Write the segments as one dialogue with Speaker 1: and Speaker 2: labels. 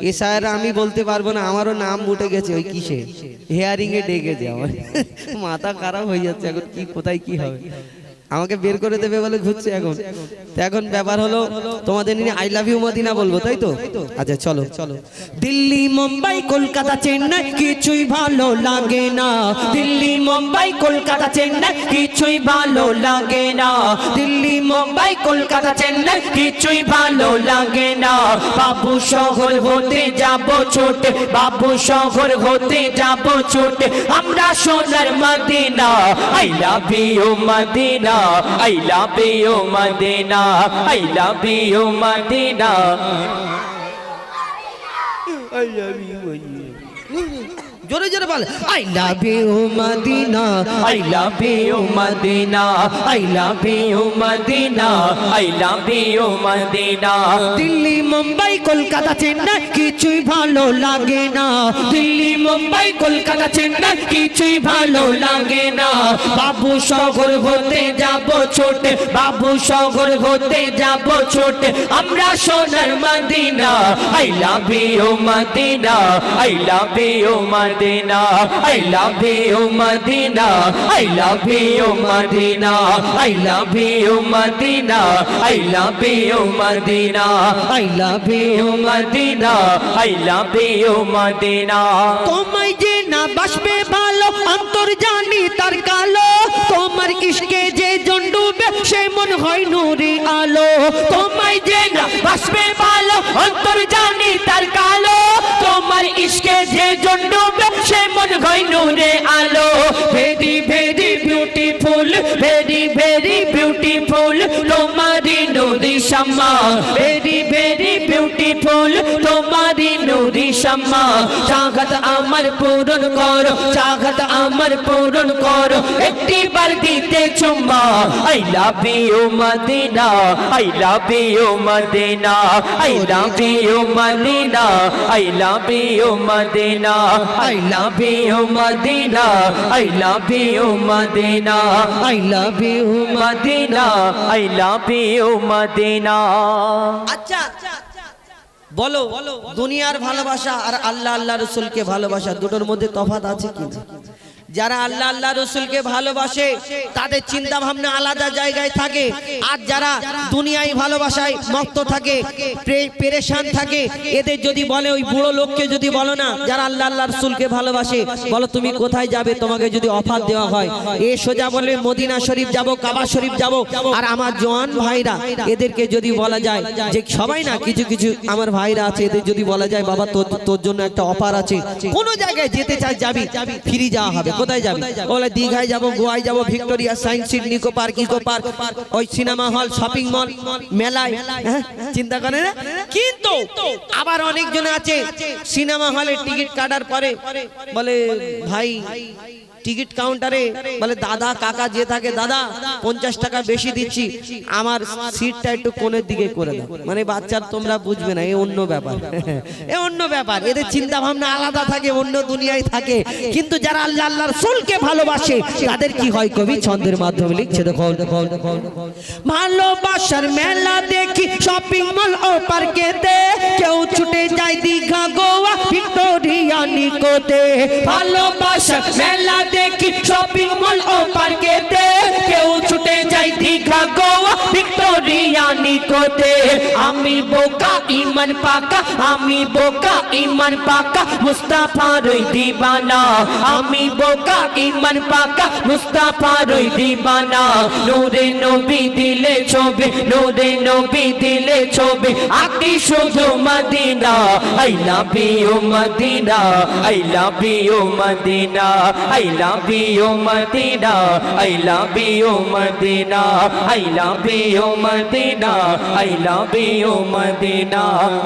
Speaker 1: এ sir আমি বলতে পারবো না, আমারও নাম উঠে গেছে ওই কিসে হেয়ারিং এ ডেকেছে। আমার মাথা খারাপ হয়ে যাচ্ছে এখন, কি কোথায় কি হবে, আমাকে বের করে দেবে বলে ঘুরছে এখন। তো এখন ব্যাপার হলো তোমাদের নিয়ে আই লাভ ইউ মদিনা বলবো, তাই তো? আচ্ছা চলো চলো। দিল্লি মুম্বাই কলকাতা চেন্নাই কিছুই ভালো লাগে না, দিল্লি মুম্বাই কলকাতা চেন্নাই কিছুই ভালো লাগে না, দিল্লি মুম্বাই কলকাতা চেন্নাই কিছুই ভালো লাগে না। বাবু শহর হতে যাব ছোটে, বাবু শহর হতে যাব ছোটে, আমরা সোনার Medina. I love you Medina, I love you Madina, I love you Madina, I love you Madina. জোরে জোরে বল, I love you Madina, I love you Madina, I love you Madina, I love you Madina. Delhi Mumbai Kolkata Chennai কিছুই ভালো লাগে না, দিল্লি মুম্বাই কলকাতা চেন্নাই কিছুই ভালো লাগে না। বাবু শহর হতে যাব ছোটে, বাবু শহর হতে যাব ছোটে, আমরা সোনার Medina. I love you Madina, I love you Madina, I love you Madina, I love you Madina, I love you Madina, I love you Madina, I love you Madina, I love you Madina. তোমায় যে না বাসবে ভালো অন্তর জানি তার কালো, তোমার ইশকে যে জন ডুবে সে মন হয় নূরে আলো। তোমায় যে না বাসবে ভালো অন্তর জানি তার কালো, তোমার ইশকে যে জন ডুবে সে মন হয় নূরে আলো। Very very beautiful, very very beautiful তোমারি নূরি শামা, ভেরি ভেরি বিউটিফুল তোমারি নূরি শামা। চাহত আমার পূরণ করো, চাহত আমার পূরণ করো, একটি বার দিতে চুম্মা। I love you Madina, I love you Madina, I love you Madina, I love you Madina, I love you Madina, I love you Madina, I love you Madina, I love you Madina. আচ্ছা বলো, দুনিয়ার ভালোবাসা আর আল্লাহ আল্লাহ রসুলকে ভালোবাসা দুটোর মধ্যে তফাৎ আছে কি? যারা আল্লাহ আল্লাহ রসুলকে ভালোবাসে তাদের চিন্তা ভাবনা আলাদা জায়গায় থাকে, আর যারা দুনিয়ায় ভালোবাসায় মত্ত থাকে, পেরেশান থাকে, এদের যদি বলে ওই বুড়ো লোককে যদি বলো না যারা আল্লাহ আল্লাহ রসুলকে ভালোবাসে, বলো তুমি কোথায় যাবে, তোমাকে যদি অফার দেওয়া হয় এ সোজা বলে মদিনা শরীফ যাব, কাবা শরীফ যাব। আর আমার জওয়ান ভাইরা এদেরকে যদি বলা যায় যে সবাই না কিছু কিছু আমার ভাইরা আছে, এদের যদি বলা যায় বাবা তোর জন্য একটা অফার আছে, কোন জায়গায় যেতে চাই যাবি, ফ্রি যাওয়া হবে। কোথায় যাবি? বলে দীঘায় যাব, গোয়ায় যাব, Victoria, science city, Nicco park, eco park, ওই সিনেমা হল, শপিং মল, মেলায়, চিন্তা করে না। কিন্তু আবার অনেকজন আছে সিনেমা হলে টিকিট কাটার পরে বলে ভাই টিকিট কাউন্টারে বলে দাদা কাকা যে থাকে, দাদা 50 টাকা বেশি দিচ্ছি, আমার সিটটা একটু কোণের দিকে করে দাও। মানে বাচ্চার তোমরা বুঝবে না, এ অন্য ব্যাপার, এ অন্য ব্যাপার। এদের চিন্তা ভাবনা আলাদা থাকে, অন্য দুনিয়ায় থাকে। কিন্তু যারা আল্লাহ আল্লাহ রাসূলকে ভালোবাসে তাদের কি হয় কবি ছন্দের মাধ্যমে লিখছে, দেখো ভালোবাসার মেলা দেখি শপিং মল ও পার্কেতে, কেউ ছুটে যায় দীঘা, গোয়া, ভিক্টোরিয়া, নিকোতে। ভালোবাসার মেলা দেখি শপিং মল ও পার্কেতে, কেউ ছুটে যায় দীঘা, গোয়া, ভিক্টোরিয়া, নিকোতে। আমি বোকা ইমান পাকা, আমি বোকা ইমান পাকা, মুস্তাফার ওই দিবানা। আমি বোকা ইমান পাকা, মুস্তাফার ওই দিবানা। নূরে নবী দিলে ছবি, নূরে নবী দিলে ছবি, আকি শুধু Medina. I love you Madina, I love you Madina, I love you Madina, I love you Madina, I love you Madina, I love you Madina.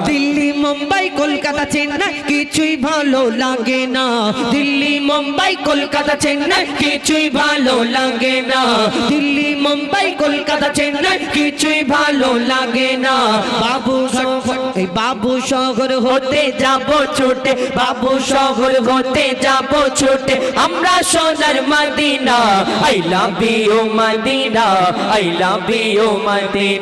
Speaker 1: Delhi Mumbai Kolkata Chennai কিছুই ভালো লাগে না, দিল্লি মুম্বাই কলকাতা চেন্নাই কিছুই ভালো লাগে না, দিল্লি মুম্বাই কলকাতা চেন্নাই কিছুই ভালো লাগে না। বাবু শহর হতে যাব ছোটে, বাবু শহর হতে যাব ছোটে, আমরা সোনার Medina. I love you Madina, I love you Madina,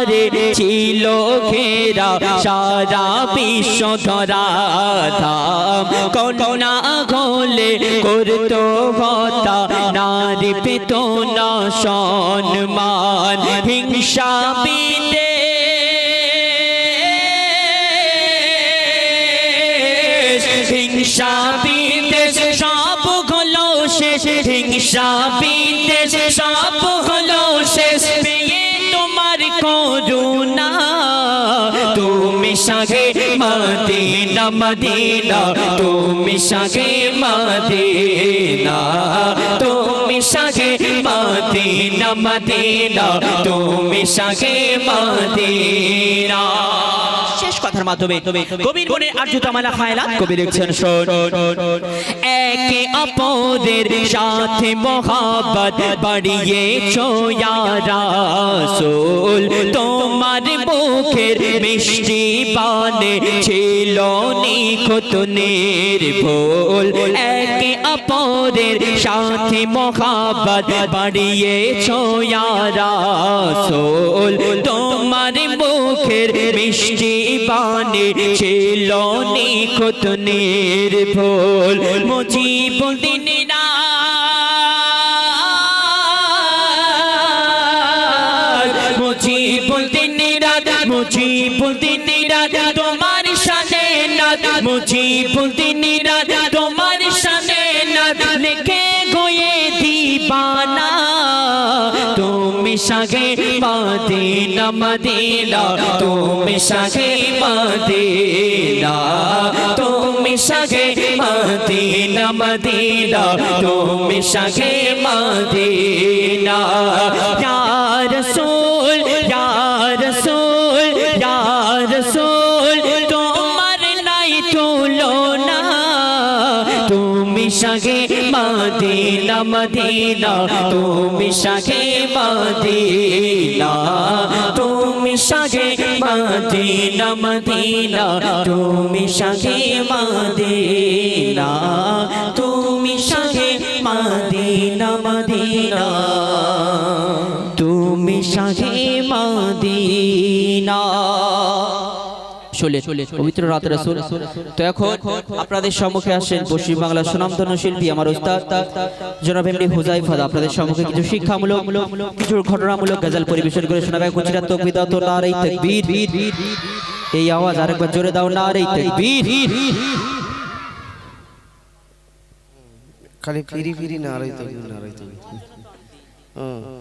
Speaker 2: ধারে ছিল ঘেরা সারা বিশ্ব ধরা ধাম কন্যা হলে করতো হত্যা নারী পেত না সম্মান হিংসা বিদ্বেষ হিংসা বিদ্বেষ সব হলো শেষ হিংসা বিদ্বেষ সব হলো শেষ পেয়ে তোমার করুণা তুমি সাগে মদিনা মদিনা তুমি সাগে মদিনা তুমি সাগে মদিনা মদিনা তুমি সাগে মদিনা।
Speaker 3: শেষ কথার মাধ্যমে কবির মনে আর্যতামালা খায়লা
Speaker 2: কবি লিখছেন শোন একে অপরের সাথে মোহাব্বত বাড়িয়েছো ইয়া রাসূল তোমার মুখের মিষ্টি বাণী ছিল নিখুঁত নির্ভুল একে অপরের সাথে মোহাব্বত বাড়িয়েছো ইয়া রাসূল তোমার মুখের মিষ্টি বাণী ছিল নিখুঁত নির্ভুল মুজিবুদ্দিন মুজিবুদ্দিন তোমার শানে নাত মুজিবুদ্দিন তোমার শানে নাত লিখে গয়ে দিবানা তুমি সাগে মদিনা মদিনা তুমি সাগে মদিনা তুমি সাগে মদিনা মদিনা তুমি সাগে মদিনা ইয়া রাসূল ইয়া রাসূল ইয়া রাসূল তোমার নাই তুলনা তুমি সাগে মদিনা মদিনা তুমি সাগে মদিনা তুমি সাগে মদিনা মদিনা তুমি সাগে মদিনা তুমি সাগে মদিনা মদিনা তুমি সাগে মদিনা।
Speaker 3: পবিত্র রাত রাসূল। তো এখন আপনাদের সম্মুখে আসেন পশ্চিম বাংলার সুনামধন্য শিল্পী আমার উস্তাদ জনাব এমডি হুযায়ফা আপনাদের সম্মুখে কিছু শিক্ষামূলক কিছু ঘটনামূলক গজল পরিবেশন করে শোনাবে। কুচিরা তাকবীর দাও তো নারে তাকবীর এই আওয়াজ আরেকবার জোরে দাও নারে তাকবীর।
Speaker 1: খালি ফিরি ফিরি নারে তাকবীর নারে তাকবীর।